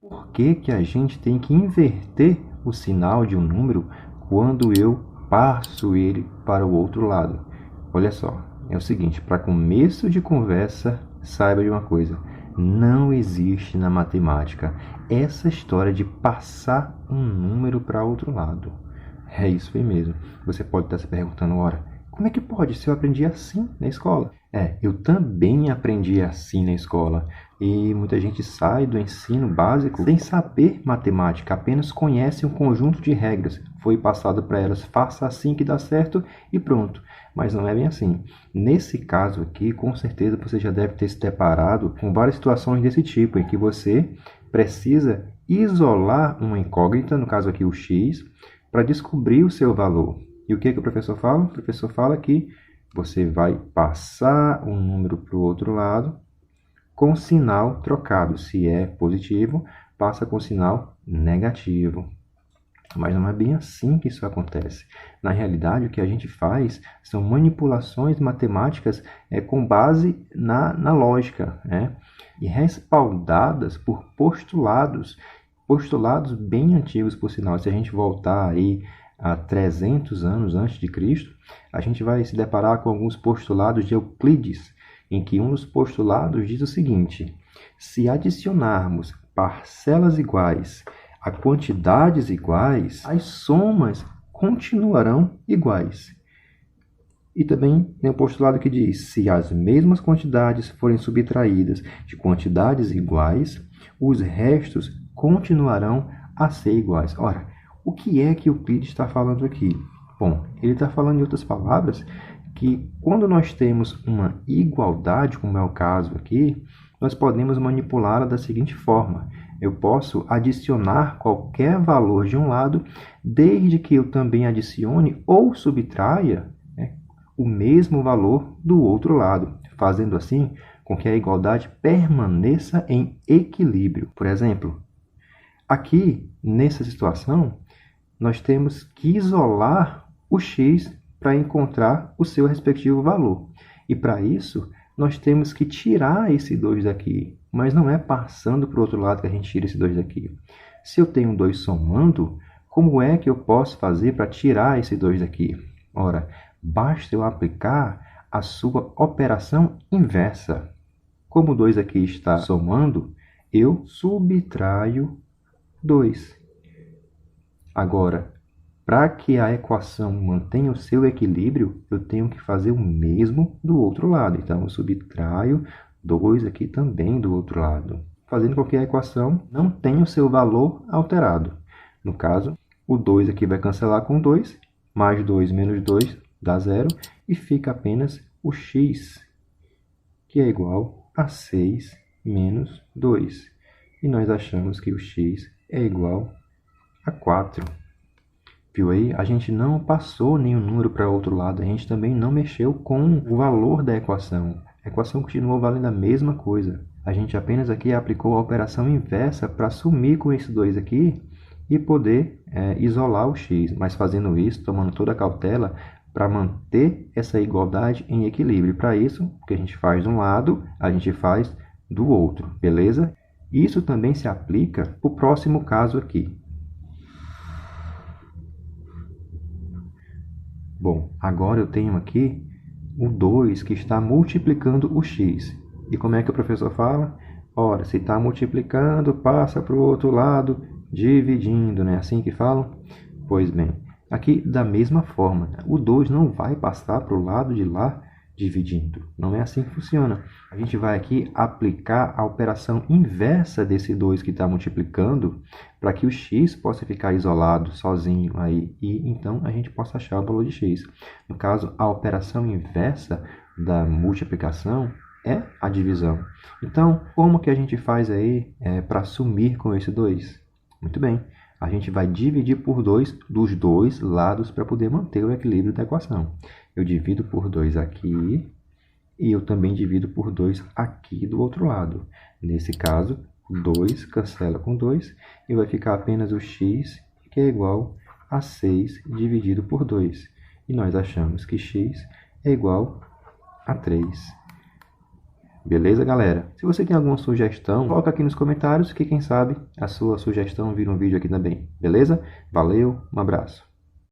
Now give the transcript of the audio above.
Por que que a gente tem que inverter o sinal de um número quando eu passo ele para o outro lado? Olha só, é o seguinte, para começo de conversa, saiba de uma coisa: não existe na matemática essa história de passar um número para outro lado. É isso aí mesmo. Você pode estar se perguntando, ora, como é que pode se eu aprendi assim na escola? Eu também aprendi assim na escola. E muita gente sai do ensino básico sem saber matemática, apenas conhece um conjunto de regras. Foi passado para elas, faça assim que dá certo e pronto. Mas não é bem assim. Nesse caso aqui, com certeza você já deve ter se deparado com várias situações desse tipo, em que você precisa isolar uma incógnita, no caso aqui o x, para descobrir o seu valor. E o que o professor fala? O professor fala que você vai passar um número para o outro lado com sinal trocado. Se é positivo, passa com sinal negativo. Mas não é bem assim que isso acontece. Na realidade, o que a gente faz são manipulações matemáticas com base na lógica, né? E respaldadas por postulados bem antigos, por sinal. Se a gente voltar aí a 300 anos antes de Cristo, a gente vai se deparar com alguns postulados de Euclides, em que um dos postulados diz o seguinte: se adicionarmos parcelas iguais a quantidades iguais, as somas continuarão iguais. E também tem o postulado que diz: se as mesmas quantidades forem subtraídas de quantidades iguais, os restos continuarão a ser iguais. Ora, o que é que Euclides está falando aqui? Bom, ele está falando, em outras palavras, que quando nós temos uma igualdade, como é o caso aqui, nós podemos manipulá-la da seguinte forma: eu posso adicionar qualquer valor de um lado, desde que eu também adicione ou subtraia o mesmo valor do outro lado, fazendo assim com que a igualdade permaneça em equilíbrio. Por exemplo, aqui nessa situação, nós temos que isolar o x para encontrar o seu respectivo valor. E para isso, nós temos que tirar esse 2 daqui. Mas não é passando para o outro lado que a gente tira esse 2 daqui. Se eu tenho 2 somando, como é que eu posso fazer para tirar esse 2 daqui? Ora, basta eu aplicar a sua operação inversa. Como o 2 aqui está somando, eu subtraio 2. Agora, para que a equação mantenha o seu equilíbrio, eu tenho que fazer o mesmo do outro lado. Então, eu subtraio 2 aqui também do outro lado, fazendo com que a equação não tenha o seu valor alterado. No caso, o 2 aqui vai cancelar com 2, mais 2 menos 2 dá 0, e fica apenas o x, que é igual a 6 menos 2. E nós achamos que o x é igual a 4. Viu aí? A gente não passou nenhum número para o outro lado, a gente também não mexeu com o valor da equação. A equação continuou valendo a mesma coisa. A gente apenas aqui aplicou a operação inversa para sumir com esse 2 aqui e poder isolar o x, mas fazendo isso, tomando toda a cautela para manter essa igualdade em equilíbrio. Para isso, o que a gente faz de um lado, a gente faz do outro, beleza? Isso também se aplica para o próximo caso aqui. Bom, agora eu tenho aqui o 2 que está multiplicando o x. E como é que o professor fala? Ora, se está multiplicando, passa para o outro lado, dividindo, não é assim que falam? Pois bem, aqui da mesma forma, o 2 não vai passar para o lado de lá dividindo. Não é assim que funciona. A gente vai aqui aplicar a operação inversa desse 2 que está multiplicando para que o x possa ficar isolado, sozinho aí, e então a gente possa achar o valor de x. No caso, a operação inversa da multiplicação é a divisão. Então, como que a gente faz aí para sumir com esse 2? Muito bem, a gente vai dividir por 2 dos dois lados para poder manter o equilíbrio da equação. Eu divido por 2 aqui e eu também divido por 2 aqui do outro lado. Nesse caso, 2 cancela com 2 e vai ficar apenas o x, que é igual a 6 dividido por 2. E nós achamos que x é igual a 3. Beleza, galera? Se você tem alguma sugestão, coloca aqui nos comentários que quem sabe a sua sugestão vira um vídeo aqui também. Beleza? Valeu, um abraço.